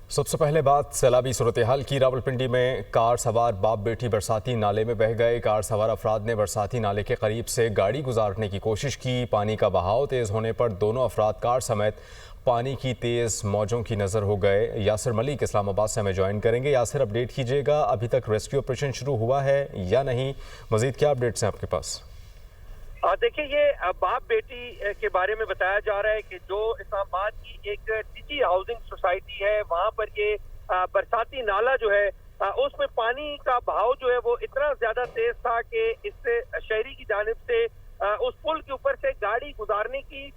सबसे पहले बात सैलाबी सूरत हाल की। रावलपिंडी में कार सवार बाप बेटी बरसाती नाले में बह गए। कार सवार अफराद ने बरसाती नाले के करीब से गाड़ी गुजारने की कोशिश की। पानी का बहाव तेज़ होने पर दोनों अफराद कार समेत पानी की तेज़ मौजों की नज़र हो गए। यासिर मलिक इस्लामाबाद से हमें ज्वाइन करेंगे। यासिर, अपडेट कीजिएगा, अभी तक रेस्क्यू ऑपरेशन शुरू हुआ है या नहीं? मज़ीद क्या अपडेट्स हैं आपके पास? देखिए, ये बाप बेटी के बारे में बताया जा रहा है कि जो इस्लामाबाद की एक निजी हाउसिंग सोसाइटी है, वहां पर ये बरसाती नाला जो है उसमें पानी का बहाव जो है वो इतना ज्यादा तेज था कि इससे शहरी की जानिब से उस पुल के ऊपर से गाड़ी गुजारने की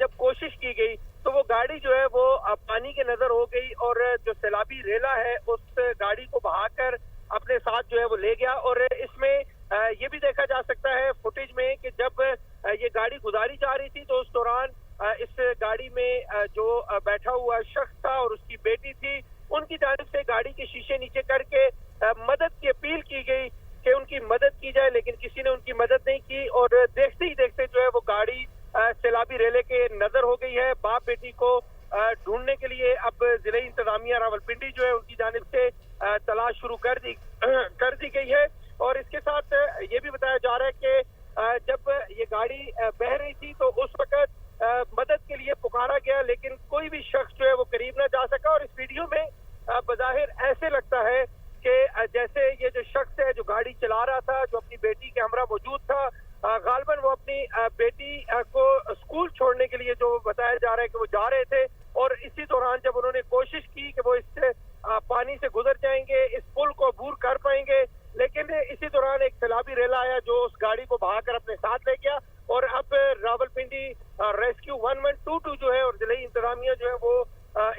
जब कोशिश की गई तो वो गाड़ी जो है वो पानी के नजर हो गई और जो सैलाबी रेला है उस गाड़ी को बहाकर अपने साथ जो है वो ले गया। और इसमें ये भी देखा जा सकता है फुटेज में कि जब ये गाड़ी गुजारी जा रही थी तो उस दौरान इस गाड़ी में जो बैठा हुआ शख्स था और उसकी बेटी थी, उनकी जानिब से गाड़ी के शीशे नीचे करके मदद की अपील की गई कि उनकी मदद की जाए, लेकिन किसी ने उनकी मदद नहीं की और देखते ही देखते जो है वो गाड़ी सैलाबी रेले के नजर हो गई है। बाप बेटी को ढूंढने के लिए अब जिले इंतजामिया रावलपिंडी जो है उनकी जानिब से तलाश शुरू कर दी गई है। और इसके साथ ये भी बताया जा रहा है कि जब ये गाड़ी बह रही थी तो उस वक्त मदद के लिए पुकारा गया, लेकिन कोई भी शख्स जो है वो करीब ना जा सका। और इस वीडियो में बज़ाहिर ऐसे लगता है कि जैसे ये जो शख्स है जो गाड़ी चला रहा था, जो अपनी बेटी के हमरा मौजूद था, गालबन वो अपनी बेटी को स्कूल छोड़ने के लिए जो बताया जा रहा है कि वो जा रहे थे और इसी दौरान जब उन्होंने कोशिश की कि वो इससे पानी से गुजर जाएंगे, इस पुल को अबूर कर पाएंगे, लेकिन इसी दौरान एक सैलाबी रेला आया जो उस गाड़ी को बहाकर अपने साथ ले गया। और अब रावलपिंडी रेस्क्यू 1122 जो है और जिले इंतजामिया जो है वो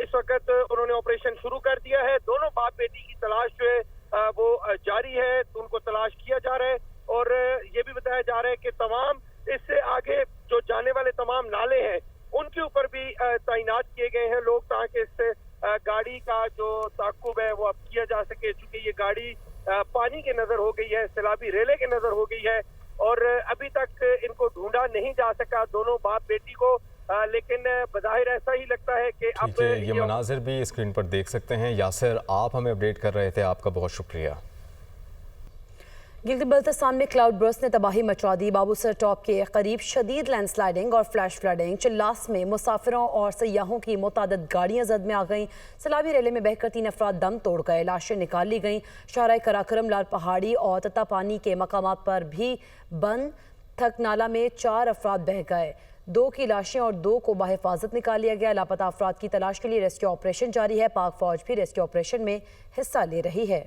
इस वक्त उन्होंने ऑपरेशन शुरू कर दिया है। दोनों बाप बेटी की तलाश जो है वो जारी है, उनको तलाश किया जा रहा है। और ये भी बताया जा रहा है कि तमाम इससे आगे जो जाने वाले तमाम नाले हैं उनके ऊपर भी तैनात किए गए हैं लोग, ताकि इससे गाड़ी का जो ताकुब है वो अब किया जा सके। चूंकि ये गाड़ी पानी के नजर हो गई है, सैलाबी रेले के नजर हो गई है और अभी तक इनको ढूंढा नहीं जा सका दोनों बाप बेटी को, लेकिन बज़ाहिर ऐसा ही लगता है कि अब ये मनाजिर भी स्क्रीन पर देख सकते हैं। यासिर, आप हमें अपडेट कर रहे थे, आपका बहुत शुक्रिया। गिलगित बल्तिस्तान में क्लाउड बर्स्ट ने तबाही मचा दी। बाबूसर टॉप के करीब शदीद लैंडस्लाइडिंग और फ्लैश फ्लडिंग। चिल्लास में मुसाफिरों और सयाहों की मुतादिद गाड़ियां जद में आ गईं। सैलाबी रेले में बहकर 3 अफराद दम तोड़ गए, लाशें निकाल ली गईं। शाहराह कराकरम, लाल पहाड़ी और तता पानी के मकामात पर भी बंद थक नाला में 4 अफराद बह गए। 2 की लाशें और 2 को बाहिफाजत निकाल लिया गया। लापता अफराद की तलाश के लिए रेस्क्यू ऑपरेशन जारी है। पाक फौज भी रेस्क्यू ऑपरेशन में हिस्सा ले रही है।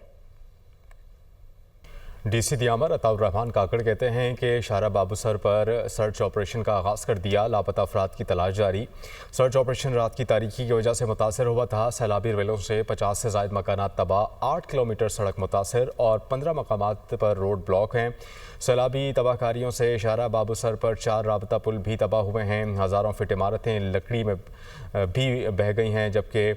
डीसी दियामर अताउर रहमान काकड़ कहते हैं कि शाहरा बाबूसर पर सर्च ऑपरेशन का आगाज़ कर दिया, लापता अफराद की तलाश जारी। सर्च ऑपरेशन रात की तारीकी की वजह से मुतासर हुआ था। सैलाबी रेलों से 50 से ज़ायद मकानात तबाह, 8 किलोमीटर सड़क मुतासर और 15 मकामात पर रोड ब्लॉक हैं। सैलाबी तबाहकारियों से शाहरा बाबूसर पर 4 राबता पुल भी तबाह हुए हैं। हज़ारों फिट इमारतें लकड़ी में भी बह गई हैं, जबकि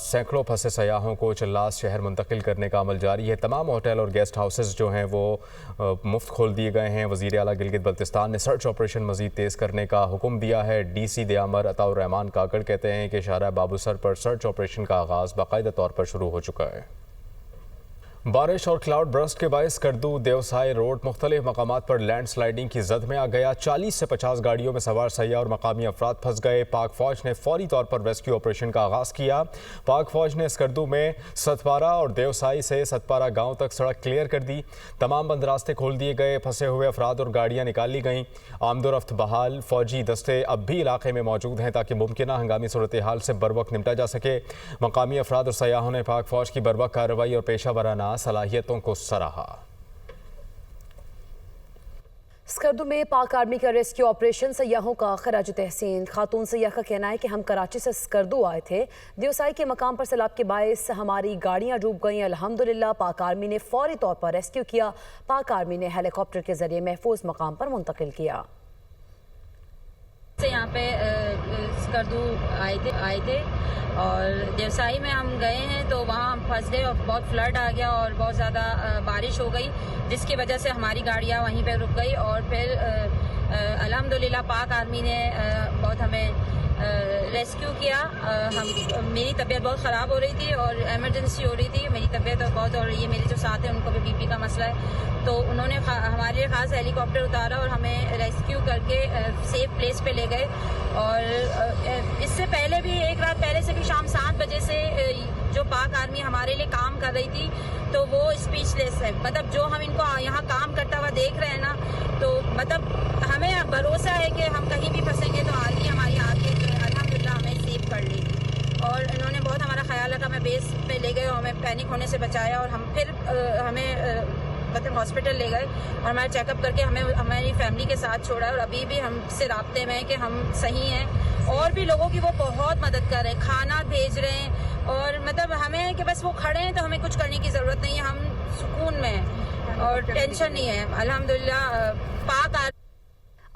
सैकड़ों फंसे सयाहों को चिल्लास शहर मुंतकिल करने का अमल जारी है। तमाम होटल और गेस्ट हाउसेज जो हैं वो मुफ्त खोल दिए गए हैं। वज़ीर आला गिलगित बल्तिस्तान ने सर्च ऑपरेशन मज़ीद तेज़ करने का हुक्म दिया है। डीसी दियामर अताउर रहमान काकड़ कहते हैं कि शाहरा बाबूसर पर सर्च ऑपरेशन का आगाज़ बाकायदा तौर पर शुरू हो चुका है। बारिश और क्लाउड बर्स्ट के बायस करदू देवसाई रोड मुख्तलिफ मकामात पर लैंड स्लाइडिंग की जद में आ गया। 40 से 50 गाड़ियों में सवार सयाह और मकामी अफराद फंस गए। पाक फौज ने फौरी तौर पर रेस्क्यू ऑपरेशन का आगाज़ किया। पाक फौज ने स्कर्दू में सतपारा और देवसाई से सतपारा गांव तक सड़क क्लियर कर दी। तमाम बंद रास्ते खोल दिए गए। फंसे हुए अफराद और गाड़ियाँ निकाल ली गईं। आमदोरफ्त बहाल फौजी दस्ते अब भी इलाके में मौजूद हैं ताकि मुमकिन हंगामी सूरत हाल से बर वक्त निपटा जा सके। मकामी अफराद और सयाहों ने पाक फौज की बर वक्त कार्रवाई और पेशा वराना सलाहियतों को सराहा। स्कर्दू में पाक आर्मी का रेस्क्यू ऑपरेशन, सयाहों का खराज तहसीन। खातून सयाह का कहना है कि हम कराची से स्कर्दू आए थे, देवसाई के मकाम पर सैलाब के बायस हमारी गाड़ियां डूब गईं। अल्हम्दुलिल्लाह पाक आर्मी ने फौरी तौर पर रेस्क्यू किया। पाक आर्मी ने हेलीकॉप्टर के जरिए महफूज मकाम पर मुंतकिल किया। यहाँ पे स्कर्दू आए थे और देवसाई में हम गए हैं तो वहाँ हम फंस गए और बहुत फ्लड आ गया और बहुत ज़्यादा बारिश हो गई, जिसकी वजह से हमारी गाड़ियाँ वहीं पे रुक गई। और फिर अल्हम्दुलिल्लाह पाक आर्मी ने बहुत हमें रेस्क्यू किया। मेरी तबीयत बहुत ख़राब हो रही थी और एमरजेंसी हो रही थी, मेरी तबीयत बहुत, और ये मेरे जो साथ हैं उनको भी बीपी का मसला है, तो उन्होंने हमारे लिए ख़ास हेलीकॉप्टर उतारा और हमें रेस्क्यू करके सेफ प्लेस पे ले गए। और इससे पहले भी एक रात पहले से भी शाम 7 बजे से जो पाक आर्मी हमारे लिए काम कर रही थी, तो वो स्पीचलेस है। मतलब जो हम इनको यहाँ काम करता हुआ देख रहे हैं ना, तो मतलब हमें भरोसा है कि हम कहीं भी फंसेंगे तो आर्मी हमारी आके अल्हम्दुलिल्लाह हमें सेव कर लेगी। और इन्होंने बहुत हमारा ख्याल रखा, हमें बेस पे ले गए और हमें पैनिक होने से बचाया, और हम फिर हमें मतलब हॉस्पिटल ले गए और हमारा चेकअप करके हमें हमारी फैमिली के साथ छोड़ा है। और अभी भी हमसे राब्ते में है कि हम सही हैं, और भी लोगों की वो बहुत मदद कर रहे हैं, खाना भेज रहे हैं, और मतलब हमें कि बस वो खड़े हैं तो हमें कुछ करने की ज़रूरत नहीं है, हम सुकून में हैं और टेंशन नहीं है अल्हम्दुलिल्लाह। पाक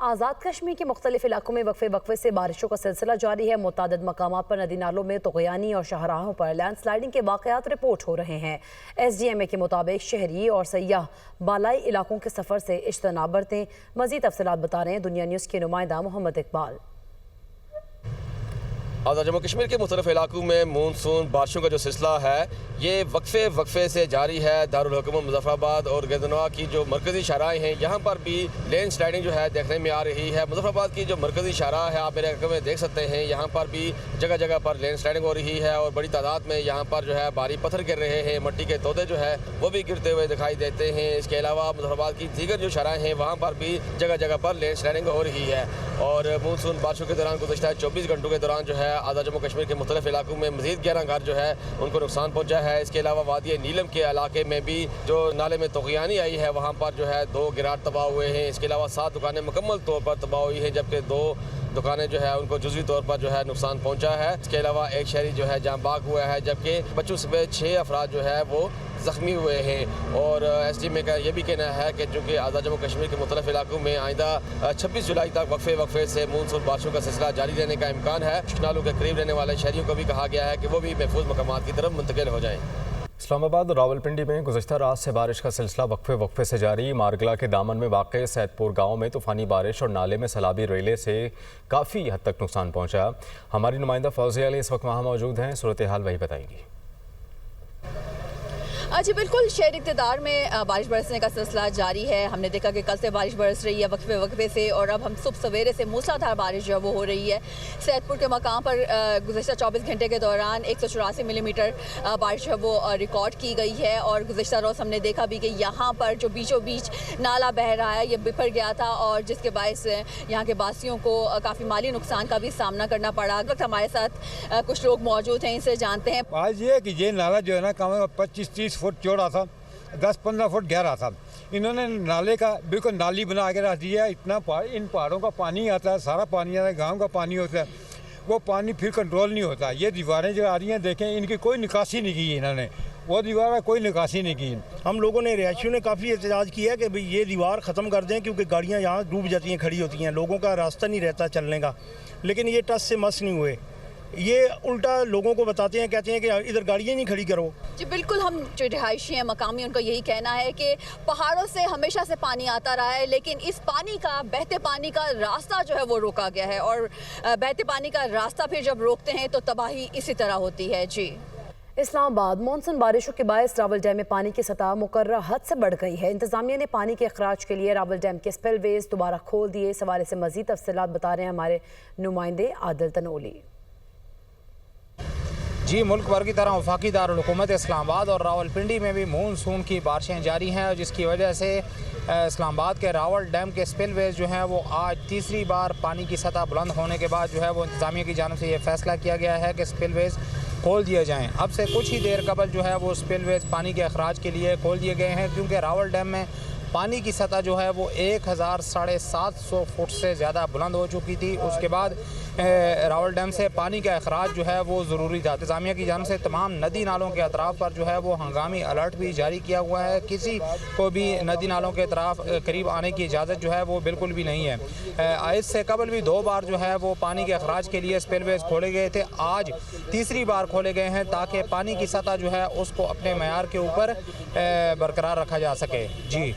आज़ाद कश्मीर के मुख्तलिफ इलाकों में वक्फे से बारिशों का सिलसिला जारी है। मुतादिद मकामात पर नदी नालों में तुग़यानी और शाहराहों पर लैंडस्लाइडिंग के वाक़यात रिपोर्ट हो रहे हैं। SDMA के मुताबिक शहरी और सयाह बालाई इलाकों के सफ़र से इज्तनाब बरतें। मज़ीद तफसीलात बता रहे हैं दुनिया न्यूज़ के नुमाइंदा मोहम्मद इकबाल। आज़ाद जम्मू कश्मीर के मुख्तलिफ इलाकों में मानसून बारिशों का जो सिलसिला है ये वक्फे से जारी है। दारुल हुकूमत मुजफ्फराबाद और गिरदनवा की जो मरकज़ी शाहराएँ हैं यहाँ पर भी लैंड स्लाइडिंग जो है देखने में आ रही है। मुजफ्फराबाद की जो मरकज़ी शाहराह है आप मेरे इलाके में देख सकते हैं, यहाँ पर भी जगह जगह पर लैंड स्लाइडिंग हो रही है और बड़ी तादाद में यहाँ पर जो है भारी पत्थर गिर रहे हैं, मट्टी के तोदे जो है वो भी गिरते हुए दिखाई देते हैं। इसके अलावा मुजफ्फराबाद की दीगर जो शाहराएँ हैं वहाँ पर भी जगह जगह पर लैंड स्लाइडिंग हो रही है। और मानसून बारिशों के दौरान गुज़श्ता 24 घंटों के दौरान जो है आज़ाद जम्मू कश्मीर के मुख्तलिफ इलाकों में मज़ीद 11 घर जो है उनको नुकसान पहुँचा है। इसके अलावा वादी नीलम के इलाके में भी जो नाले में तुग़यानी आई है वहाँ पर जो है 2 गिराट तबाह हुए हैं। इसके अलावा 7 दुकानें मुकम्मल तौर पर तबाह हुई हैं, जबकि 2 दुकानें जो है उनको जुज़वी तौर पर जो है नुकसान पहुँचा है। इसके अलावा एक शहरी जो है जाँ बाग हुआ है, जबकि बच्चों समेत 6 अफराद जो है वो ज़ख्मी हुए हैं। और SDMA का ये भी कहना है कि चूँकि आज़ाद जम्मू कश्मीर के मुख्तलिफ इलाकों में आइंदा 26 जुलाई तक वक्फे से मानसून बारिशों का सिलसिला जारी रहने का इम्कान है। नालों के करीब रहने वाले शहरियों को भी कहा गया है कि वो भी महफूज मकामात की तरफ मुंतकिल हो जाएँ। इस्लामाबाद और रावलपिंडी में गुज़श्ता रात से बारिश का सिलसिला वक्फे से जारी। मारगला के दामन में वाक़ सैदपुर गांव में तूफ़ानी बारिश और नाले में सैलाबी रेले से काफ़ी हद तक नुकसान पहुंचा। हमारी नुमाइंदा फौजिया अली इस वक्त वहाँ मौजूद हैं, सूरत हाल वही बताएंगी। जी बिल्कुल, शहर इक़्तिदार में बारिश बरसने का सिलसिला जारी है। हमने देखा कि कल से बारिश बरस रही है वक्फे से, और अब हम सुबह सवेरे से मूसलाधार बारिश जो है वो हो रही है। सैदपुर के मकाम पर गुज़श्ता 24 घंटे के दौरान 184 मिलीमीटर बारिश है वो रिकॉर्ड की गई है। और गुज़श्ता रोज़ हमने देखा भी कि यहाँ पर जो बीचों बीच नाला बह रहा है ये बिफर गया था, और जिसके बायस यहाँ के बासियों को काफ़ी माली नुकसान का भी सामना करना पड़ा। इस वक्त हमारे साथ कुछ लोग मौजूद हैं, इनसे जानते हैं। आज ये कि ये नाला जो है ना कम 25-30 फुट चौड़ा था, 10-15 फुट गहरा था। इन्होंने नाले का बिल्कुल नाली बना के रख दिया। इतना इन पहाड़ों का पानी आता है, सारा पानी आता है, गांव का पानी होता है, वो पानी फिर कंट्रोल नहीं होता। ये दीवारें जो आ रही हैं देखें, इनकी कोई निकासी नहीं की इन्होंने, वो दीवार कोई निकासी नहीं की। हम लोगों ने रिहायशियों ने काफ़ी एहतजाज किया कि भाई ये दीवार ख़त्म कर दें, क्योंकि गाड़ियाँ यहाँ डूब जाती हैं, खड़ी होती हैं, लोगों का रास्ता नहीं रहता चलने का। लेकिन ये टस से मस नहीं हुए, ये उल्टा लोगों को बताते हैं, कहते हैं कि इधर गाड़ियाँ नहीं खड़ी करो। जी बिल्कुल, हम जो रिहायशी हैं मकामी उनका यही कहना है कि पहाड़ों से हमेशा से पानी आता रहा है, लेकिन इस पानी का, बहते पानी का रास्ता जो है वो रोका गया है, और बहते पानी का रास्ता फिर जब रोकते हैं तो तबाही इसी तरह होती है। जी इस्लामाबाद मानसून बारिशों के बायस रावल डैम में पानी की सतह मुकर्रर हद से बढ़ गई है। इंतजामिया ने पानी के अखराज के लिए रावल डैम के स्पिलवेज दोबारा खोल दिए। इस हवाले से मजीद तफसीलात बता रहे हैं हमारे नुमाइंदे आदिल तनोली। जी, मुल्क भर की तरह वफाकी दारुल हुकूमत इस्लामाबाद और रावलपिंडी में भी मानसून की बारिशें जारी हैं, और जिसकी वजह से इस्लामाबाद के रावल डैम के स्पिलवेज जो हैं वो आज तीसरी बार पानी की सतह बुलंद होने के बाद जो है वो इंतजामिया की जानिब से ये फैसला किया गया है कि स्पिलवेज खोल दिए जाएँ। अब से कुछ ही देर कबल जो है वो स्पिलवेज पानी के अखराज के लिए खोल दिए गए हैं, क्योंकि रावल डैम में पानी की सतह जो है वो 1750 फुट से ज़्यादा बुलंद हो चुकी थी। उसके बाद रावल डैम से पानी का अखराज जो है वो ज़रूरी था। इंतज़ामिया की जानिब से तमाम नदी नालों के अतराफ़ पर जो है वो हंगामी अलर्ट भी जारी किया हुआ है। किसी को भी नदी नालों के अतराफ़ करीब आने की इजाज़त जो है वो बिल्कुल भी नहीं है। इससे कबल भी 2 बार जो है वो पानी के अखराज के लिए स्पिलवेज खोले गए थे, आज तीसरी बार खोले गए हैं ताकि पानी की सतह जो है उसको अपने मयार के ऊपर बरकरार रखा जा सके। जी,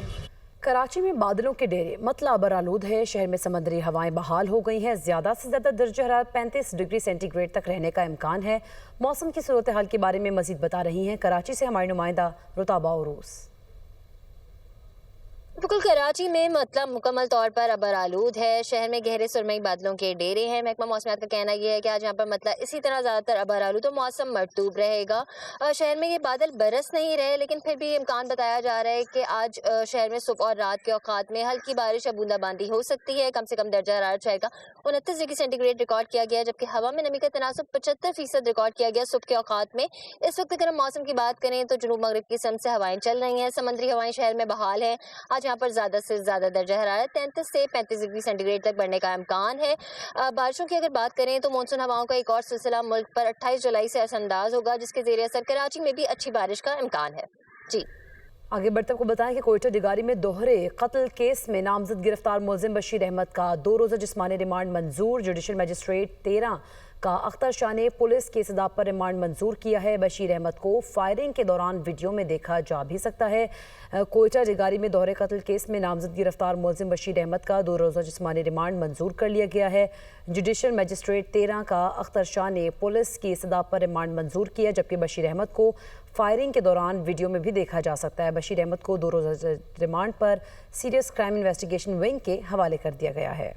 कराची में बादलों के डेरे मतला बरालूद है। शहर में समंदरी हवाएं बहाल हो गई हैं। ज़्यादा से ज़्यादा दर्जा हरारत 35 डिग्री सेंटीग्रेड तक रहने का इम्कान है। मौसम की सूरत हाल के बारे में मजीद बता रही हैं कराची से हमारी नुमाइंदा रुताबा उरूस। बिल्कुल, कराची में मतला मुकम्मल तौर पर अबरालूद है। शहर में गहरे सुरमई बादलों के डेरे हैं। महकमा मौसमियात का कहना यह है कि आज यहाँ पर मतला इसी तरह ज़्यादातर अबरालूद तो मौसम मरतूब रहेगा। शहर में ये बादल बरस नहीं रहे, लेकिन फिर भी इम्कान बताया जा रहा है कि आज शहर में सुबह और रात के औकात में हल्की बारिश या बूंदाबांदी हो सकती है। कम से कम दर्जा हरारत जाएगा 29 डिग्री सेंटीग्रेड रिकॉर्ड किया गया, जबकि हवा में नमी का तनासुब 75% रिकॉर्ड किया गया सुबह के औकात में। इस वक्त अगर हम मौसम की बात करें तो जनूब मगरिब की सम से हवाएं चल रही हैं। समंदरी हवाएं शहर में बहाल हैं। आज यहाँ पर ज़्यादा से ज़्यादा दर्जा हरारत 33 से 35 डिग्री सेंटीग्रेड तक बढ़ने का इम्कान है। बारिशों की अगर बात करें तो मानसून हवाओं का एक और सिलसिला मुल्क पर 28 जुलाई से असरअंदाज होगा, जिसके ज़रिए असर कराची में भी अच्छी बारिश का इम्कान है। जी आगे बढ़ते आपको बताएं कि कोयटा डिगारी में दोहरे कत्ल केस में नामजद गिरफ्तार मुलजिम बशीर अहमद का 2 रोज़ा जिस्मानी रिमांड मंजूर। जुडिशल मजिस्ट्रेट 13 का अख्तर शाह ने पुलिस की सदा पर रिमांड मंजूर किया है। बशीर अहमद को फायरिंग के दौरान वीडियो में देखा जा भी सकता है। कोयटा डिगारी में दोहरे कत्ल केस में नामजद गिरफ्तार मुलजिम बशीर अहमद का 2 रोज़ा जिस्मानी रिमांड मंजूर कर लिया गया है। जुडिशल मजिस्ट्रेट 13 का अख्तर शाह ने पुलिस की सदा पर रिमांड मंजूर किया, जबकि बशीर अहमद को फायरिंग के दौरान वीडियो में भी देखा जा सकता है। बशीर अहमद को 2 रोज़ा रिमांड पर सीरियस क्राइम इन्वेस्टिगेशन विंग के हवाले कर दिया गया है।